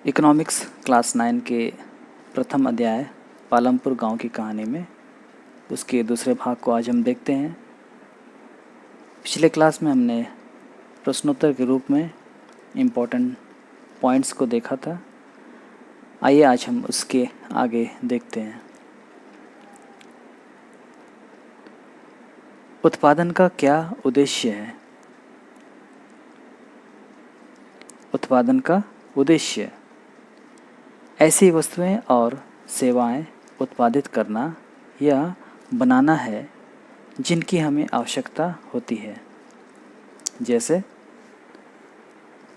Economics class 9 के प्रथम अध्याय पालमपुर गांव की कहानी में उसके दूसरे भाग को आज हम देखते हैं। पिछले क्लास में हमने प्रश्नोत्तर के रूप में इम्पोर्टेंट पॉइंट्स को देखा था। आइए आज हम उसके आगे देखते हैं। उत्पादन का क्या उद्देश्य है? उत्पादन का उद्देश्य ऐसी वस्तुएं और सेवाएं उत्पादित करना या बनाना है जिनकी हमें आवश्यकता होती है। जैसे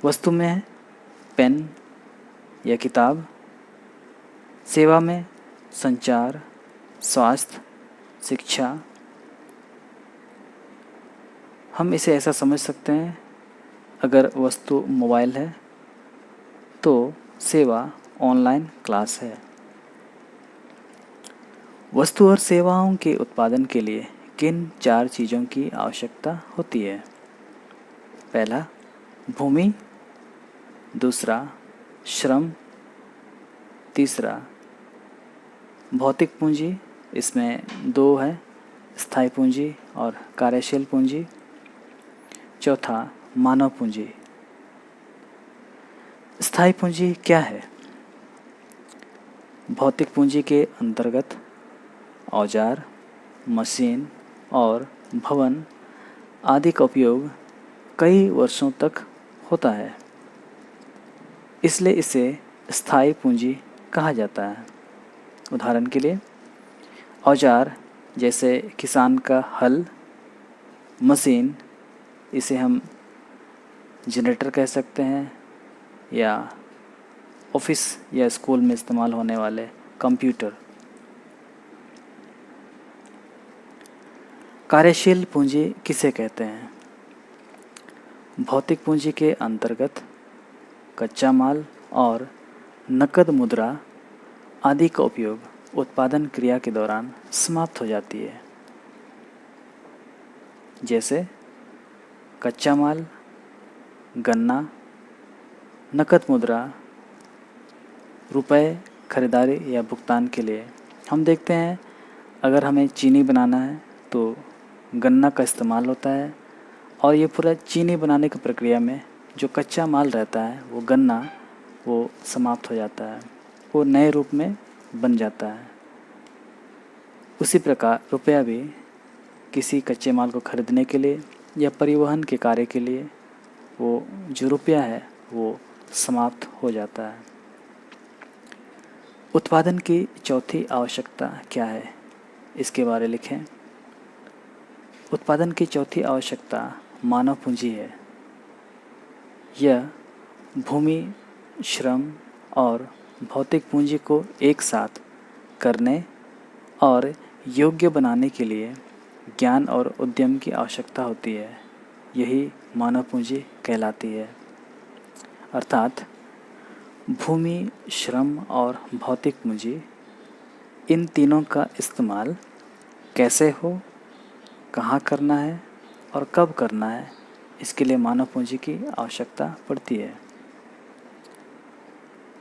वस्तु में पेन या किताब, सेवा में संचार, स्वास्थ्य, शिक्षा। हम इसे ऐसा समझ सकते हैं, अगर वस्तु मोबाइल है तो सेवा ऑनलाइन क्लास है। वस्तु और सेवाओं के उत्पादन के लिए किन 4 चीज़ों की आवश्यकता होती है? पहला भूमि, दूसरा श्रम, तीसरा भौतिक पूंजी, इसमें 2 है, स्थायी पूंजी और कार्यशील पूंजी, चौथा मानव पूंजी। स्थायी पूंजी क्या है? भौतिक पूंजी के अंतर्गत औजार, मशीन और भवन आदि का उपयोग कई वर्षों तक होता है, इसलिए इसे स्थायी पूंजी कहा जाता है। उदाहरण के लिए औजार जैसे किसान का हल, मशीन इसे हम जनरेटर कह सकते हैं, या ऑफिस या स्कूल में इस्तेमाल होने वाले कंप्यूटर। कार्यशील पूंजी किसे कहते हैं? भौतिक पूंजी के अंतर्गत कच्चा माल और नकद मुद्रा आदि का उपयोग उत्पादन क्रिया के दौरान समाप्त हो जाती है। जैसे कच्चा माल, गन्ना, नकद मुद्रा, रुपए खरीदारी या भुगतान के लिए। हम देखते हैं, अगर हमें चीनी बनाना है तो गन्ना का इस्तेमाल होता है, और ये पूरा चीनी बनाने की प्रक्रिया में जो कच्चा माल रहता है वो गन्ना वो समाप्त हो जाता है, वो नए रूप में बन जाता है। उसी प्रकार रुपया भी किसी कच्चे माल को खरीदने के लिए या परिवहन के कार्य के लिए वो जो रुपया है वो समाप्त हो जाता है। उत्पादन की चौथी आवश्यकता क्या है, इसके बारे में लिखें। उत्पादन की चौथी आवश्यकता मानव पूंजी है। यह भूमि, श्रम और भौतिक पूंजी को एक साथ करने और योग्य बनाने के लिए ज्ञान और उद्यम की आवश्यकता होती है। यही मानव पूंजी कहलाती है। अर्थात भूमि, श्रम और भौतिक पूंजी, इन तीनों का इस्तेमाल कैसे हो, कहाँ करना है और कब करना है, इसके लिए मानव पूंजी की आवश्यकता पड़ती है।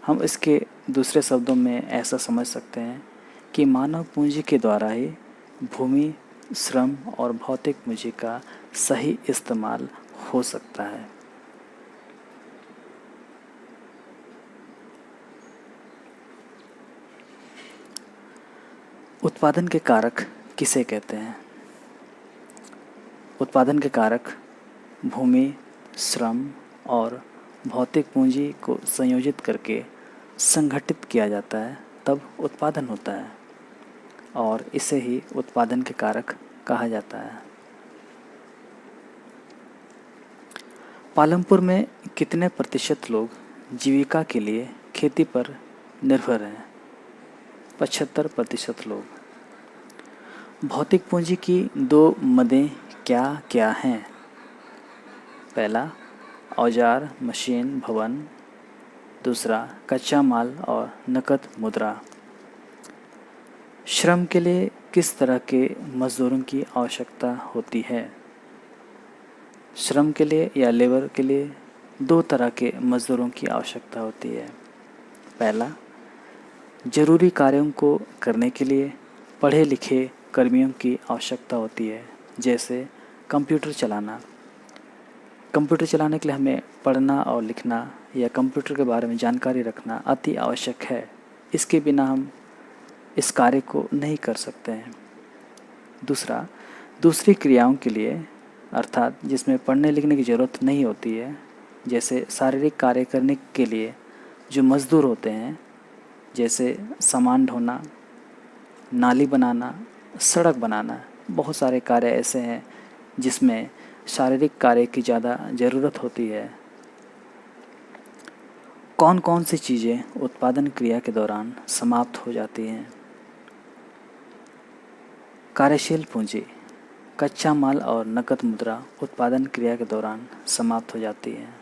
हम इसके दूसरे शब्दों में ऐसा समझ सकते हैं कि मानव पूंजी के द्वारा ही भूमि, श्रम और भौतिक पूंजी का सही इस्तेमाल हो सकता है। उत्पादन के कारक किसे कहते हैं? उत्पादन के कारक भूमि, श्रम और भौतिक पूंजी को संयोजित करके संगठित किया जाता है, तब उत्पादन होता है, और इसे ही उत्पादन के कारक कहा जाता है। पालमपुर में कितने प्रतिशत लोग जीविका के लिए खेती पर निर्भर हैं? 75% लोग। भौतिक पूंजी की 2 मदें क्या क्या हैं? पहला औजार, मशीन, भवन, दूसरा कच्चा माल और नकद मुद्रा। श्रम के लिए किस तरह के मजदूरों की आवश्यकता होती है? श्रम के लिए या लेबर के लिए 2 तरह के मजदूरों की आवश्यकता होती है। पहला, जरूरी कार्यों को करने के लिए पढ़े लिखे कर्मियों की आवश्यकता होती है, जैसे कंप्यूटर चलाना। कंप्यूटर चलाने के लिए हमें पढ़ना और लिखना या कंप्यूटर के बारे में जानकारी रखना अति आवश्यक है। इसके बिना हम इस कार्य को नहीं कर सकते हैं। दूसरा, दूसरी क्रियाओं के लिए अर्थात जिसमें पढ़ने लिखने की ज़रूरत नहीं होती है, जैसे शारीरिक कार्य करने के लिए जो मज़दूर होते हैं, जैसे सामान ढोना, नाली बनाना, सड़क बनाना, बहुत सारे कार्य ऐसे हैं जिसमें शारीरिक कार्य की ज़्यादा ज़रूरत होती है। कौन कौन सी चीज़ें उत्पादन क्रिया के दौरान समाप्त हो जाती हैं? कार्यशील पूंजी, कच्चा माल और नकद मुद्रा उत्पादन क्रिया के दौरान समाप्त हो जाती है।